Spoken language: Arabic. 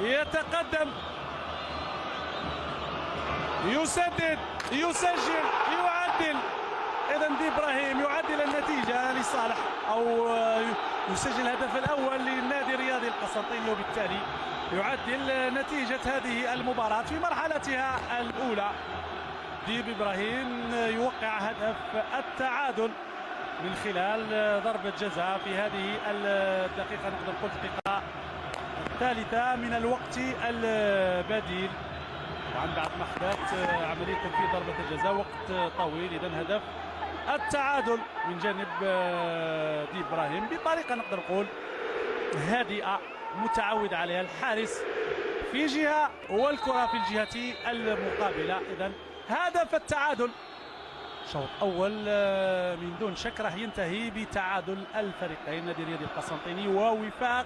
يتقدم، يسدد، يسجل، يعدل. إذا دي إبراهيم يعدل النتيجة لصالح أو يسجل الهدف الأول للنادي الرياضي القسنطيني، وبالتالي يعدل نتيجة هذه المباراة في مرحلتها الأولى. ديب إبراهيم يوقع هدف التعادل من خلال ضربة جزاء في هذه الدقيقة، نقدر نقول الدقيقة الثالثة من الوقت البديل. طبعا بعد ما خدت عملية تنفيذ ضربة الجزاء وقت طويل. إذا هدف التعادل من جانب ديب إبراهيم بطريقة نقدر نقول هادئة متعود عليها الحارس في جهة والكرة في الجهة المقابلة. إذا هدف التعادل شوط أول من دون شك راح ينتهي بتعادل الفريقين، نادي الرياضي القسنطيني ووفاق.